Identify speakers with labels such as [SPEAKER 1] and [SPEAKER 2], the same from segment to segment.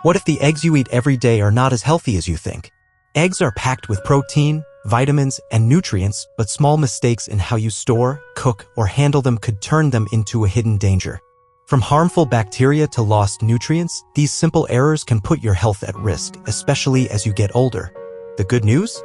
[SPEAKER 1] What if the eggs you eat every day are not as healthy as you think? Eggs are packed with protein, vitamins, and nutrients, but small mistakes in how you store, cook, or handle them could turn them into a hidden danger. From harmful bacteria to lost nutrients, these simple errors can put your health at risk, especially as you get older. The good news?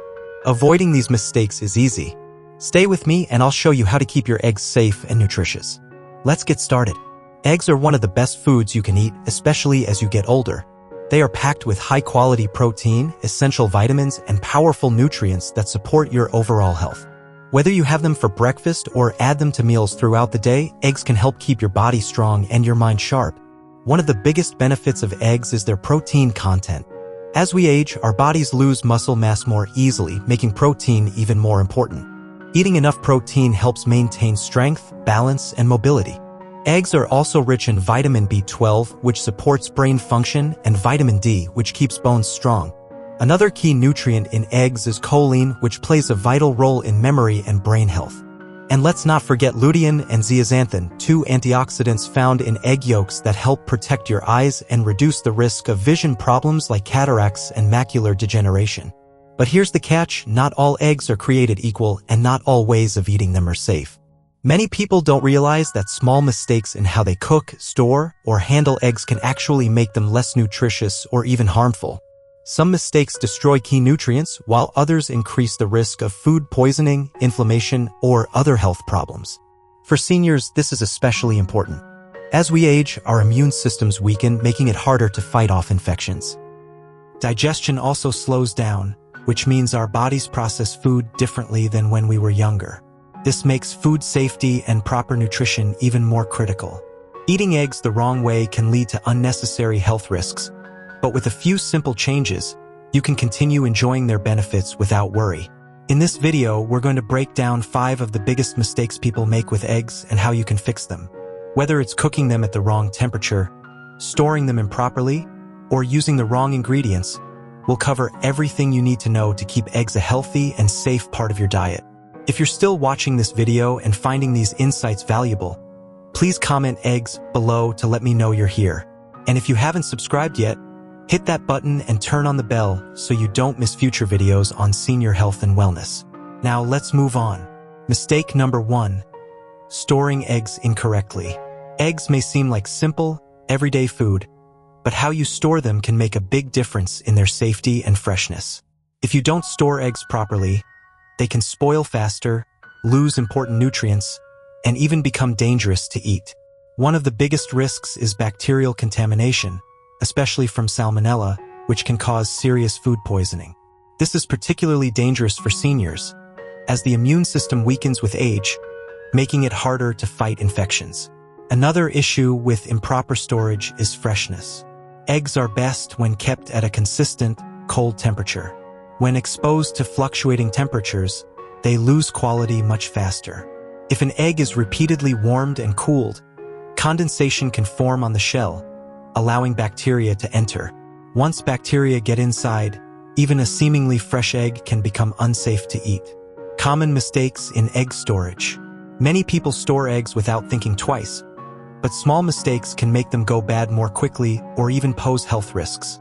[SPEAKER 1] Avoiding these mistakes is easy. Stay with me and I'll show you how to keep your eggs safe and nutritious. Let's get started. Eggs are one of the best foods you can eat, especially as you get older. They are packed with high-quality protein, essential vitamins, and powerful nutrients that support your overall health. Whether you have them for breakfast or add them to meals throughout the day, eggs can help keep your body strong and your mind sharp. One of the biggest benefits of eggs is their protein content. As we age, our bodies lose muscle mass more easily, making protein even more important. Eating enough protein helps maintain strength, balance, and mobility. Eggs are also rich in vitamin B12, which supports brain function, and vitamin D, which keeps bones strong. Another key nutrient in eggs is choline, which plays a vital role in memory and brain health. And let's not forget lutein and zeaxanthin, two antioxidants found in egg yolks that help protect your eyes and reduce the risk of vision problems like cataracts and macular degeneration. But here's the catch: not all eggs are created equal, and not all ways of eating them are safe. Many people don't realize that small mistakes in how they cook, store, or handle eggs can actually make them less nutritious or even harmful. Some mistakes destroy key nutrients, while others increase the risk of food poisoning, inflammation, or other health problems. For seniors, this is especially important. As we age, our immune systems weaken, making it harder to fight off infections. Digestion also slows down, which means our bodies process food differently than when we were younger. This makes food safety and proper nutrition even more critical. Eating eggs the wrong way can lead to unnecessary health risks, but with a few simple changes, you can continue enjoying their benefits without worry. In this video, we're going to break down 5 of the biggest mistakes people make with eggs and how you can fix them. Whether it's cooking them at the wrong temperature, storing them improperly, or using the wrong ingredients, we'll cover everything you need to know to keep eggs a healthy and safe part of your diet. If you're still watching this video and finding these insights valuable, please comment eggs below to let me know you're here. And if you haven't subscribed yet, hit that button and turn on the bell so you don't miss future videos on senior health and wellness. Now let's move on. Mistake number 1: storing eggs incorrectly. Eggs may seem like simple, everyday food, but how you store them can make a big difference in their safety and freshness. If you don't store eggs properly, they can spoil faster, lose important nutrients, and even become dangerous to eat. One of the biggest risks is bacterial contamination, especially from salmonella, which can cause serious food poisoning. This is particularly dangerous for seniors, as the immune system weakens with age, making it harder to fight infections. Another issue with improper storage is freshness. Eggs are best when kept at a consistent, cold temperature. When exposed to fluctuating temperatures, they lose quality much faster. If an egg is repeatedly warmed and cooled, condensation can form on the shell, allowing bacteria to enter. Once bacteria get inside, even a seemingly fresh egg can become unsafe to eat. Common mistakes in egg storage. Many people store eggs without thinking twice, but small mistakes can make them go bad more quickly or even pose health risks.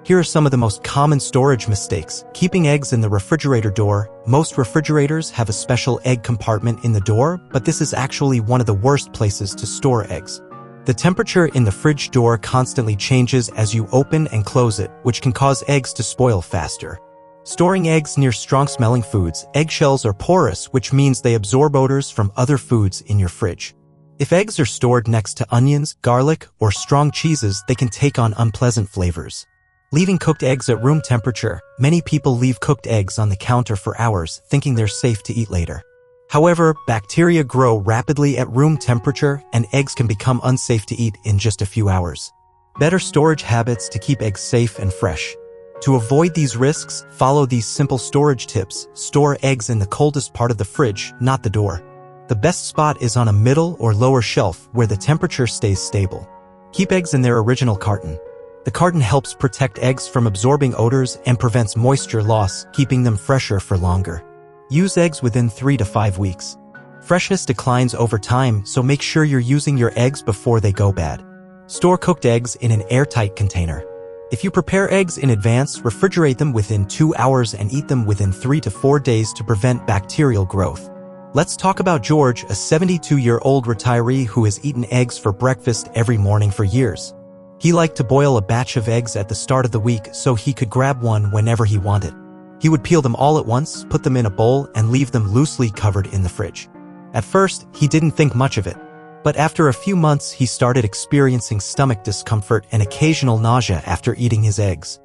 [SPEAKER 1] Here are some of the most common storage mistakes. Keeping eggs in the refrigerator door. Most refrigerators have a special egg compartment in the door, but this is actually one of the worst places to store eggs. The temperature in the fridge door constantly changes as you open and close it, which can cause eggs to spoil faster. Storing eggs near strong-smelling foods. Eggshells are porous, which means they absorb odors from other foods in your fridge. If eggs are stored next to onions, garlic, or strong cheeses, they can take on unpleasant flavors. Leaving cooked eggs at room temperature. Many people leave cooked eggs on the counter for hours, thinking they're safe to eat later. However, bacteria grow rapidly at room temperature, and eggs can become unsafe to eat in just a few hours. Better storage habits to keep eggs safe and fresh. To avoid these risks, follow these simple storage tips. Store eggs in the coldest part of the fridge, not the door. The best spot is on a middle or lower shelf where the temperature stays stable. Keep eggs in their original carton. The carton helps protect eggs from absorbing odors and prevents moisture loss, keeping them fresher for longer. Use eggs within 3 to 5 weeks. Freshness declines over time, so make sure you're using your eggs before they go bad. Store cooked eggs in an airtight container. If you prepare eggs in advance, refrigerate them within 2 hours and eat them within 3 to 4 days to prevent bacterial growth. Let's talk about George, a 72-year-old retiree who has eaten eggs for breakfast every morning for years. He liked to boil a batch of eggs at the start of the week so he could grab one whenever he wanted. He would peel them all at once, put them in a bowl, and leave them loosely covered in the fridge. At first, he didn't think much of it. But after a few months, he started experiencing stomach discomfort and occasional nausea after eating his eggs.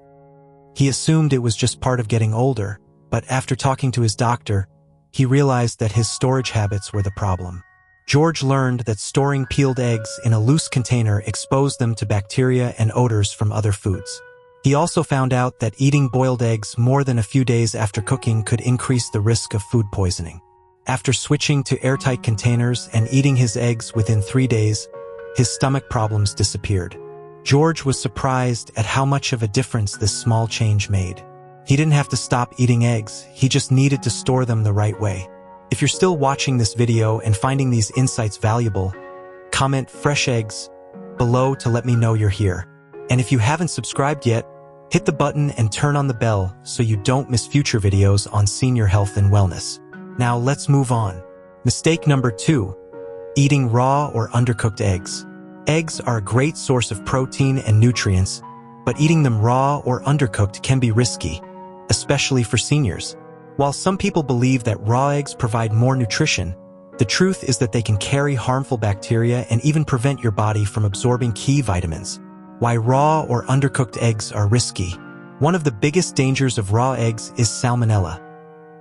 [SPEAKER 1] He assumed it was just part of getting older, but after talking to his doctor, he realized that his storage habits were the problem. George learned that storing peeled eggs in a loose container exposed them to bacteria and odors from other foods. He also found out that eating boiled eggs more than a few days after cooking could increase the risk of food poisoning. After switching to airtight containers and eating his eggs within 3 days, his stomach problems disappeared. George was surprised at how much of a difference this small change made. He didn't have to stop eating eggs, he just needed to store them the right way. If you're still watching this video and finding these insights valuable, comment "fresh eggs" below to let me know you're here. And if you haven't subscribed yet, hit the button and turn on the bell so you don't miss future videos on senior health and wellness. Now let's move on. Mistake number 2. Eating raw or undercooked eggs. Eggs are a great source of protein and nutrients, but eating them raw or undercooked can be risky, especially for seniors. While some people believe that raw eggs provide more nutrition, the truth is that they can carry harmful bacteria and even prevent your body from absorbing key vitamins. Why raw or undercooked eggs are risky. One of the biggest dangers of raw eggs is salmonella,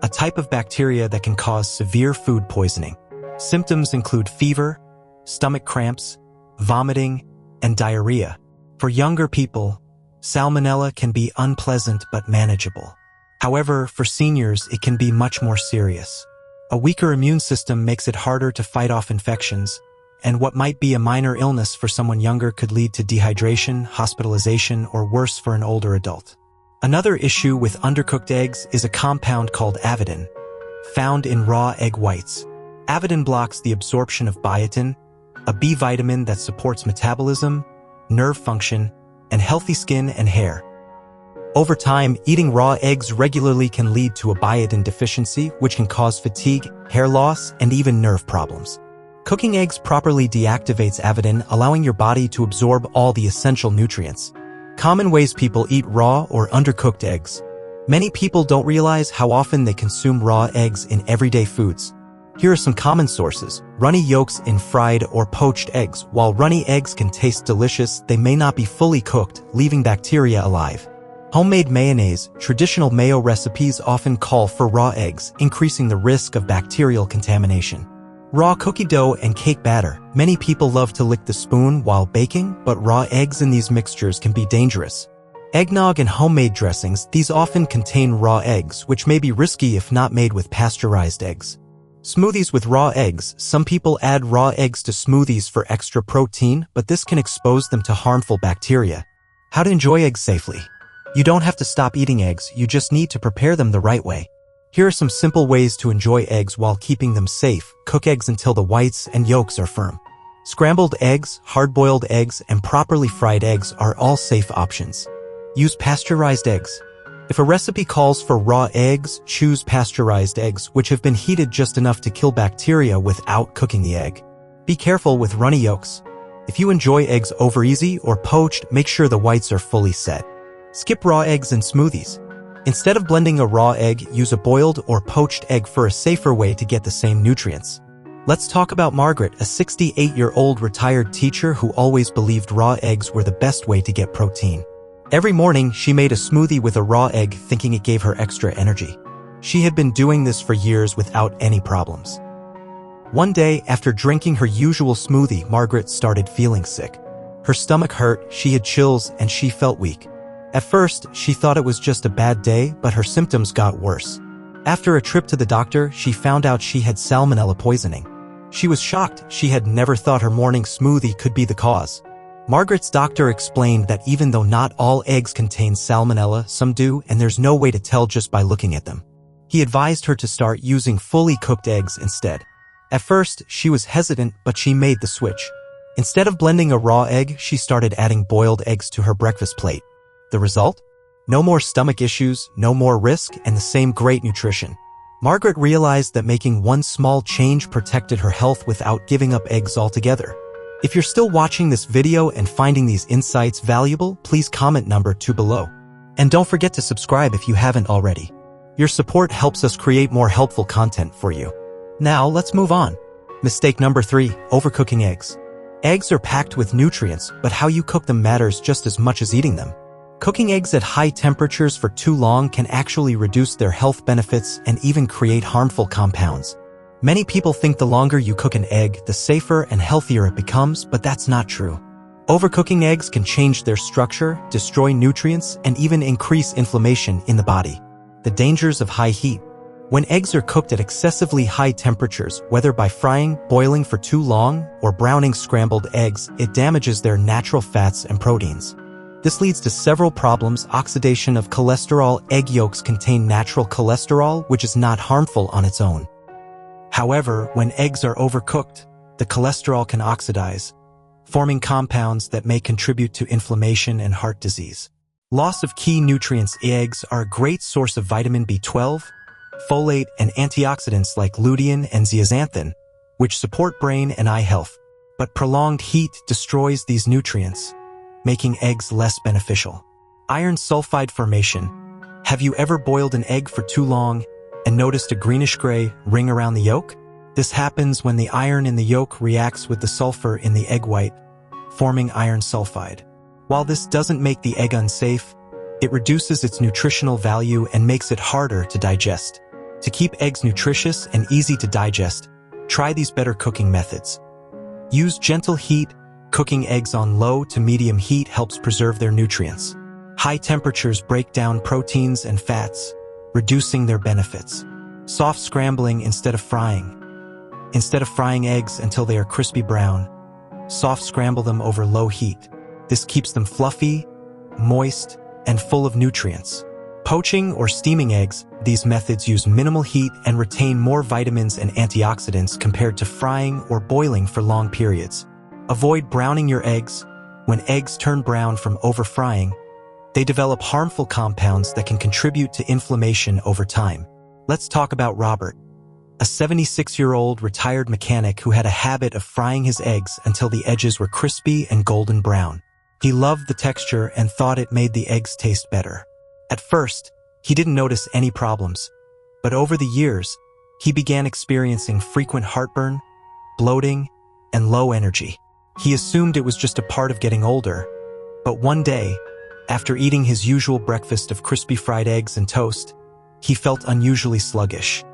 [SPEAKER 1] a type of bacteria that can cause severe food poisoning. Symptoms include fever, stomach cramps, vomiting, and diarrhea. For younger people, salmonella can be unpleasant but manageable. However, for seniors, it can be much more serious. A weaker immune system makes it harder to fight off infections, and what might be a minor illness for someone younger could lead to dehydration, hospitalization, or worse for an older adult. Another issue with undercooked eggs is a compound called avidin, found in raw egg whites. Avidin blocks the absorption of biotin, a B vitamin that supports metabolism, nerve function, and healthy skin and hair. Over time, eating raw eggs regularly can lead to a biotin deficiency, which can cause fatigue, hair loss, and even nerve problems. Cooking eggs properly deactivates avidin, allowing your body to absorb all the essential nutrients. Common ways people eat raw or undercooked eggs. Many people don't realize how often they consume raw eggs in everyday foods. Here are some common sources. Runny yolks in fried or poached eggs. While runny eggs can taste delicious, they may not be fully cooked, leaving bacteria alive. Homemade mayonnaise. Traditional mayo recipes often call for raw eggs, increasing the risk of bacterial contamination. Raw cookie dough and cake batter. Many people love to lick the spoon while baking, but raw eggs in these mixtures can be dangerous. Eggnog and homemade dressings. These often contain raw eggs, which may be risky if not made with pasteurized eggs. Smoothies with raw eggs. Some people add raw eggs to smoothies for extra protein, but this can expose them to harmful bacteria. How to enjoy eggs safely. You don't have to stop eating eggs, you just need to prepare them the right way. Here are some simple ways to enjoy eggs while keeping them safe. Cook eggs until the whites and yolks are firm. Scrambled eggs, hard-boiled eggs, and properly fried eggs are all safe options. Use pasteurized eggs. If a recipe calls for raw eggs, choose pasteurized eggs, which have been heated just enough to kill bacteria without cooking the egg. Be careful with runny yolks. If you enjoy eggs over easy or poached, make sure the whites are fully set. Skip raw eggs in smoothies. Instead of blending a raw egg, use a boiled or poached egg for a safer way to get the same nutrients. Let's talk about Margaret, a 68-year-old retired teacher who always believed raw eggs were the best way to get protein. Every morning, she made a smoothie with a raw egg, thinking it gave her extra energy. She had been doing this for years without any problems. One day, after drinking her usual smoothie, Margaret started feeling sick. Her stomach hurt, she had chills, and she felt weak. At first, she thought it was just a bad day, but her symptoms got worse. After a trip to the doctor, she found out she had salmonella poisoning. She was shocked. She had never thought her morning smoothie could be the cause. Margaret's doctor explained that even though not all eggs contain salmonella, some do, and there's no way to tell just by looking at them. He advised her to start using fully cooked eggs instead. At first, she was hesitant, but she made the switch. Instead of blending a raw egg, she started adding boiled eggs to her breakfast plate. The result? No more stomach issues, no more risk, and the same great nutrition. Margaret realized that making one small change protected her health without giving up eggs altogether. If you're still watching this video and finding these insights valuable, please comment number 2 below. And don't forget to subscribe if you haven't already. Your support helps us create more helpful content for you. Now, let's move on. Mistake number 3, overcooking eggs. Eggs are packed with nutrients, but how you cook them matters just as much as eating them. Cooking eggs at high temperatures for too long can actually reduce their health benefits and even create harmful compounds. Many people think the longer you cook an egg, the safer and healthier it becomes, but that's not true. Overcooking eggs can change their structure, destroy nutrients, and even increase inflammation in the body. The dangers of high heat. When eggs are cooked at excessively high temperatures, whether by frying, boiling for too long, or browning scrambled eggs, it damages their natural fats and proteins. This leads to several problems. Oxidation of cholesterol. Egg yolks contain natural cholesterol, which is not harmful on its own. However, when eggs are overcooked, the cholesterol can oxidize, forming compounds that may contribute to inflammation and heart disease. Loss of key nutrients. Eggs are a great source of vitamin B12, folate, and antioxidants like lutein and zeaxanthin, which support brain and eye health. But prolonged heat destroys these nutrients, making eggs less beneficial. Iron sulfide formation. Have you ever boiled an egg for too long and noticed a greenish-gray ring around the yolk? This happens when the iron in the yolk reacts with the sulfur in the egg white, forming iron sulfide. While this doesn't make the egg unsafe, it reduces its nutritional value and makes it harder to digest. To keep eggs nutritious and easy to digest, try these better cooking methods. Use gentle heat. Cooking eggs on low to medium heat helps preserve their nutrients. High temperatures break down proteins and fats, reducing their benefits. Soft scrambling instead of frying. Instead of frying eggs until they are crispy brown, soft scramble them over low heat. This keeps them fluffy, moist, and full of nutrients. Poaching or steaming eggs. These methods use minimal heat and retain more vitamins and antioxidants compared to frying or boiling for long periods. Avoid browning your eggs. When eggs turn brown from overfrying, they develop harmful compounds that can contribute to inflammation over time. Let's talk about Robert, a 76-year-old retired mechanic who had a habit of frying his eggs until the edges were crispy and golden brown. He loved the texture and thought it made the eggs taste better. At first, he didn't notice any problems, but over the years, he began experiencing frequent heartburn, bloating, and low energy. He assumed it was just a part of getting older, but one day, after eating his usual breakfast of crispy fried eggs and toast, he felt unusually sluggish.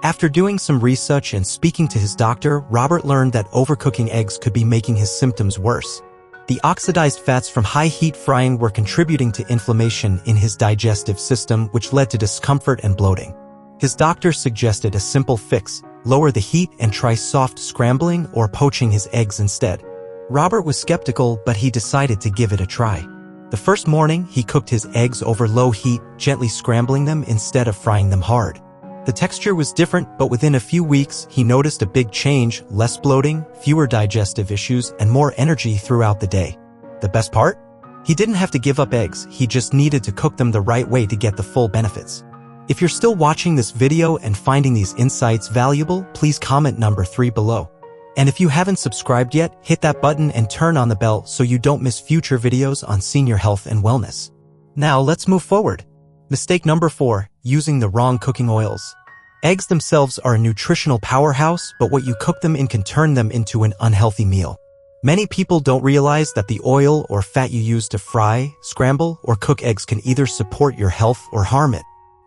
[SPEAKER 1] After doing some research and speaking to his doctor, Robert learned that overcooking eggs could be making his symptoms worse. The oxidized fats from high-heat frying were contributing to inflammation in his digestive system, which led to discomfort and bloating. His doctor suggested a simple fix: lower the heat and try soft scrambling or poaching his eggs instead. Robert was skeptical, but he decided to give it a try. The first morning, he cooked his eggs over low heat, gently scrambling them instead of frying them hard. The texture was different, but within a few weeks, he noticed a big change: less bloating, fewer digestive issues, and more energy throughout the day. The best part? He didn't have to give up eggs, he just needed to cook them the right way to get the full benefits. If you're still watching this video and finding these insights valuable, please comment number 3 below. And if you haven't subscribed yet, hit that button and turn on the bell so you don't miss future videos on senior health and wellness. Now let's move forward. Mistake number 4, using the wrong cooking oils. Eggs themselves are a nutritional powerhouse, but what you cook them in can turn them into an unhealthy meal. Many people don't realize that the oil or fat you use to fry, scramble, or cook eggs can either support your health or harm it.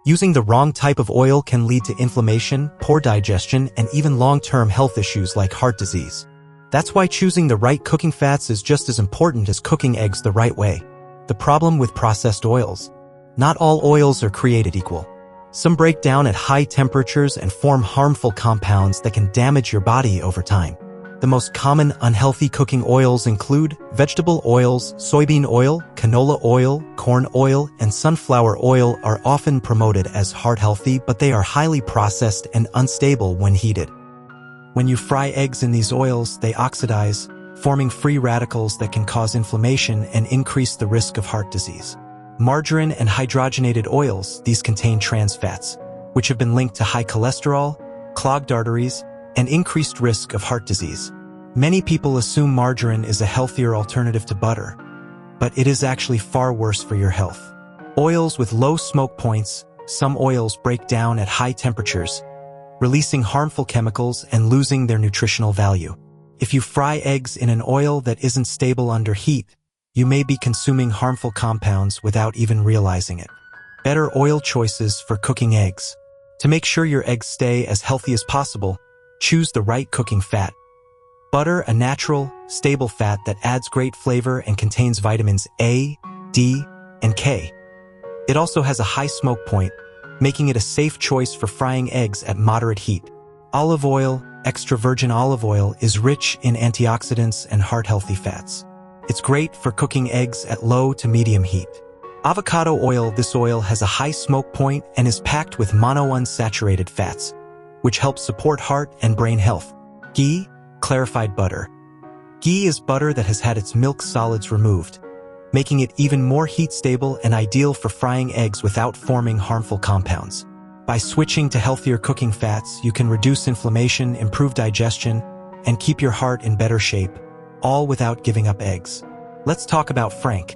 [SPEAKER 1] Using the wrong type of oil can lead to inflammation, poor digestion, and even long-term health issues like heart disease. That's why choosing the right cooking fats is just as important as cooking eggs the right way. The problem with processed oils. Not all oils are created equal. Some break down at high temperatures and form harmful compounds that can damage your body over time. The most common unhealthy cooking oils include vegetable oils. Soybean oil, canola oil, corn oil, and sunflower oil are often promoted as heart-healthy, but they are highly processed and unstable when heated. When you fry eggs in these oils, they oxidize, forming free radicals that can cause inflammation and increase the risk of heart disease. Margarine and hydrogenated oils, these contain trans fats, which have been linked to high cholesterol, clogged arteries, and increased risk of heart disease. Many people assume margarine is a healthier alternative to butter, but it is actually far worse for your health. Oils with low smoke points, some oils break down at high temperatures, releasing harmful chemicals and losing their nutritional value. If you fry eggs in an oil that isn't stable under heat, you may be consuming harmful compounds without even realizing it. Better oil choices for cooking eggs. To make sure your eggs stay as healthy as possible, choose the right cooking fat. Butter, a natural, stable fat that adds great flavor and contains vitamins A, D, and K. It also has a high smoke point, making it a safe choice for frying eggs at moderate heat. Olive oil, extra virgin olive oil, is rich in antioxidants and heart-healthy fats. It's great for cooking eggs at low to medium heat. Avocado oil, this oil has a high smoke point and is packed with monounsaturated fats, which helps support heart and brain health. Ghee, clarified butter. Ghee is butter that has had its milk solids removed, making it even more heat-stable and ideal for frying eggs without forming harmful compounds. By switching to healthier cooking fats, you can reduce inflammation, improve digestion, and keep your heart in better shape, all without giving up eggs. Let's talk about Frank,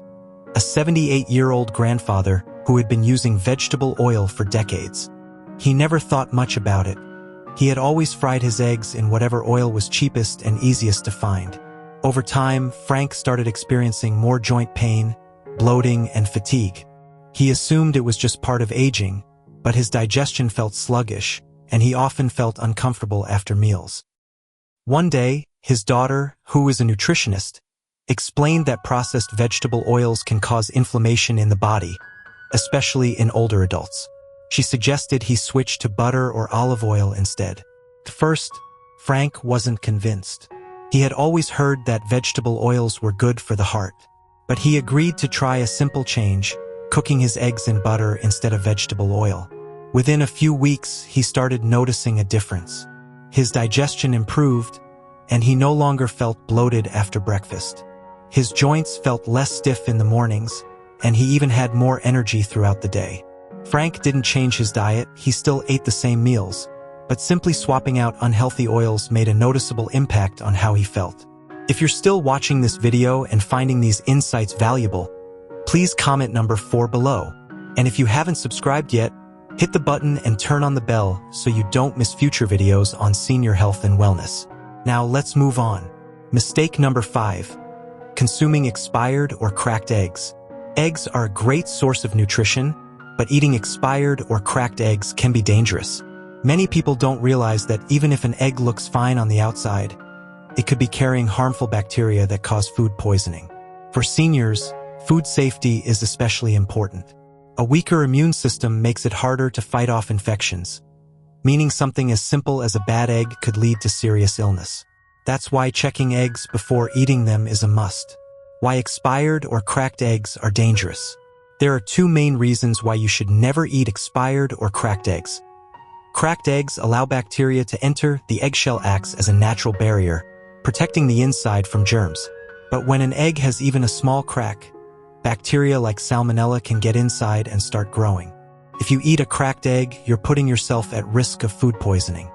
[SPEAKER 1] a 78-year-old grandfather who had been using vegetable oil for decades. He never thought much about it. He had always fried his eggs in whatever oil was cheapest and easiest to find. Over time, Frank started experiencing more joint pain, bloating, and fatigue. He assumed it was just part of aging, but his digestion felt sluggish, and he often felt uncomfortable after meals. One day, his daughter, who is a nutritionist, explained that processed vegetable oils can cause inflammation in the body, especially in older adults. She suggested he switch to butter or olive oil instead. At first, Frank wasn't convinced. He had always heard that vegetable oils were good for the heart, but he agreed to try a simple change, cooking his eggs in butter instead of vegetable oil. Within a few weeks, he started noticing a difference. His digestion improved, and he no longer felt bloated after breakfast. His joints felt less stiff in the mornings, and he even had more energy throughout the day. Frank didn't change his diet, he still ate the same meals, but simply swapping out unhealthy oils made a noticeable impact on how he felt. If you're still watching this video and finding these insights valuable, please comment number 4 below. And if you haven't subscribed yet, hit the button and turn on the bell so you don't miss future videos on senior health and wellness. Now let's move on. Mistake number 5. Consuming expired or cracked eggs. Eggs are a great source of nutrition, but eating expired or cracked eggs can be dangerous. Many people don't realize that even if an egg looks fine on the outside, it could be carrying harmful bacteria that cause food poisoning. For seniors, food safety is especially important. A weaker immune system makes it harder to fight off infections, meaning something as simple as a bad egg could lead to serious illness. That's why checking eggs before eating them is a must. Why expired or cracked eggs are dangerous. There are 2 main reasons why you should never eat expired or cracked eggs. Cracked eggs allow bacteria to enter. The eggshell acts as a natural barrier, protecting the inside from germs. But when an egg has even a small crack, bacteria like salmonella can get inside and start growing. If you eat a cracked egg, you're putting yourself at risk of food poisoning.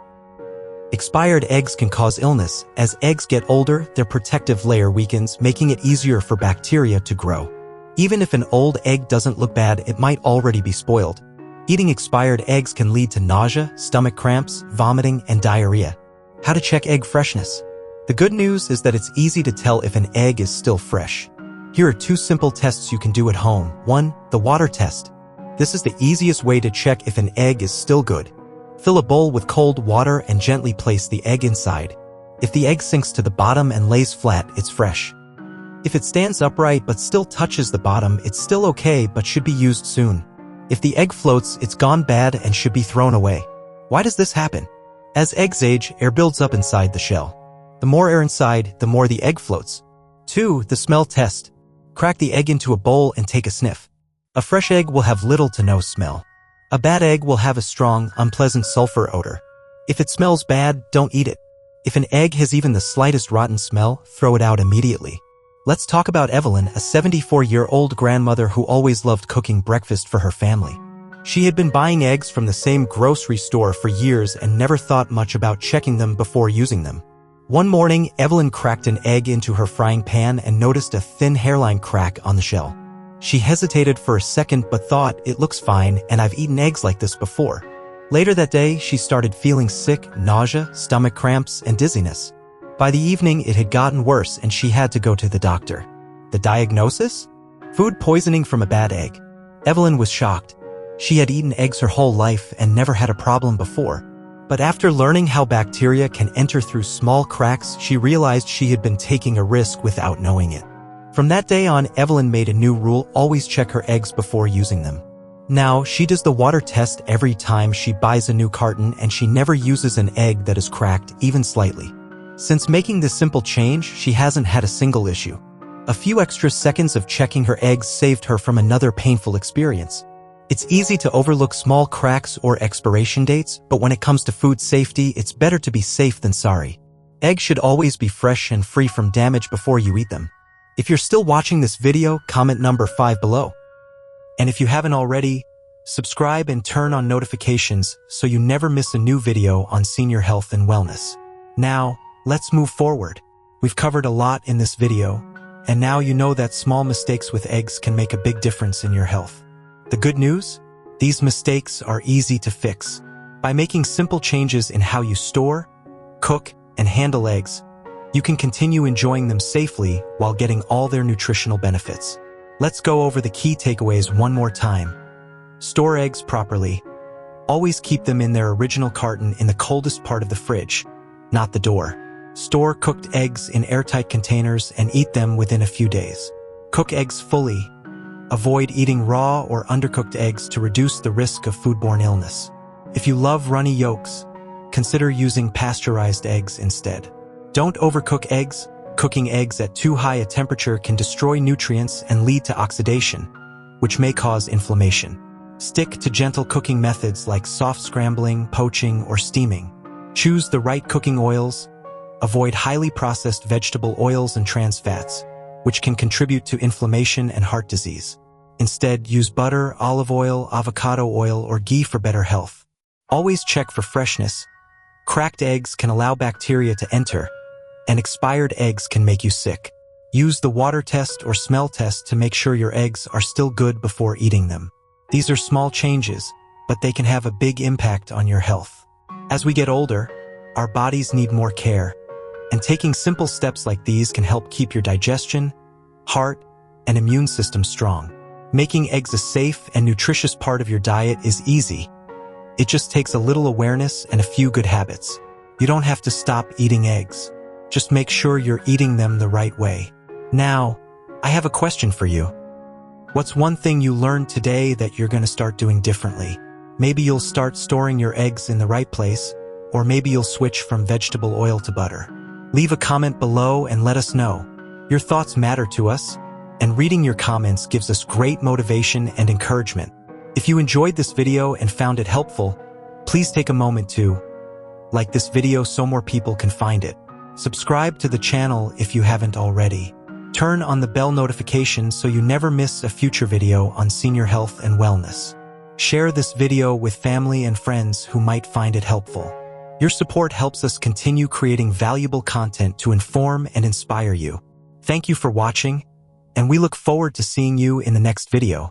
[SPEAKER 1] Expired eggs can cause illness. As eggs get older, their protective layer weakens, making it easier for bacteria to grow. Even if an old egg doesn't look bad, it might already be spoiled. Eating expired eggs can lead to nausea, stomach cramps, vomiting, and diarrhea. How to check egg freshness? The good news is that it's easy to tell if an egg is still fresh. Here are 2 simple tests you can do at home. 1. The water test. This is the easiest way to check if an egg is still good. Fill a bowl with cold water and gently place the egg inside. If the egg sinks to the bottom and lays flat, it's fresh. If it stands upright but still touches the bottom, it's still okay but should be used soon. If the egg floats, it's gone bad and should be thrown away. Why does this happen? As eggs age, air builds up inside the shell. The more air inside, the more the egg floats. 2. The smell test. Crack the egg into a bowl and take a sniff. A fresh egg will have little to no smell. A bad egg will have a strong, unpleasant sulfur odor. If it smells bad, don't eat it. If an egg has even the slightest rotten smell, throw it out immediately. Let's talk about Evelyn, a 74-year-old grandmother who always loved cooking breakfast for her family. She had been buying eggs from the same grocery store for years and never thought much about checking them before using them. One morning, Evelyn cracked an egg into her frying pan and noticed a thin hairline crack on the shell. She hesitated for a second but thought, "It looks fine, and I've eaten eggs like this before." Later that day, she started feeling sick, nausea, stomach cramps, and dizziness. By the evening, it had gotten worse and she had to go to the doctor. The diagnosis? Food poisoning from a bad egg. Evelyn was shocked. She had eaten eggs her whole life and never had a problem before. But after learning how bacteria can enter through small cracks, she realized she had been taking a risk without knowing it. From that day on, Evelyn made a new rule: always check her eggs before using them. Now, she does the water test every time she buys a new carton, and she never uses an egg that is cracked, even slightly. Since making this simple change, she hasn't had a single issue. A few extra seconds of checking her eggs saved her from another painful experience. It's easy to overlook small cracks or expiration dates, but when it comes to food safety, it's better to be safe than sorry. Eggs should always be fresh and free from damage before you eat them. If you're still watching this video, comment number 5 below. And if you haven't already, subscribe and turn on notifications so you never miss a new video on senior health and wellness. Now, let's move forward. We've covered a lot in this video, and now you know that small mistakes with eggs can make a big difference in your health. The good news? These mistakes are easy to fix. By making simple changes in how you store, cook, and handle eggs, you can continue enjoying them safely while getting all their nutritional benefits. Let's go over the key takeaways one more time. Store eggs properly. Always keep them in their original carton in the coldest part of the fridge, not the door. Store cooked eggs in airtight containers and eat them within a few days. Cook eggs fully. Avoid eating raw or undercooked eggs to reduce the risk of foodborne illness. If you love runny yolks, consider using pasteurized eggs instead. Don't overcook eggs. Cooking eggs at too high a temperature can destroy nutrients and lead to oxidation, which may cause inflammation. Stick to gentle cooking methods like soft scrambling, poaching, or steaming. Choose the right cooking oils. Avoid highly processed vegetable oils and trans fats, which can contribute to inflammation and heart disease. Instead, use butter, olive oil, avocado oil, or ghee for better health. Always check for freshness. Cracked eggs can allow bacteria to enter, and expired eggs can make you sick. Use the water test or smell test to make sure your eggs are still good before eating them. These are small changes, but they can have a big impact on your health. As we get older, our bodies need more care, and taking simple steps like these can help keep your digestion, heart, and immune system strong. Making eggs a safe and nutritious part of your diet is easy. It just takes a little awareness and a few good habits. You don't have to stop eating eggs. Just make sure you're eating them the right way. Now, I have a question for you. What's one thing you learned today that you're going to start doing differently? Maybe you'll start storing your eggs in the right place, or maybe you'll switch from vegetable oil to butter. Leave a comment below and let us know. Your thoughts matter to us, and reading your comments gives us great motivation and encouragement. If you enjoyed this video and found it helpful, please take a moment to like this video so more people can find it. Subscribe to the channel if you haven't already. Turn on the bell notification so you never miss a future video on senior health and wellness. Share this video with family and friends who might find it helpful. Your support helps us continue creating valuable content to inform and inspire you. Thank you for watching, and we look forward to seeing you in the next video.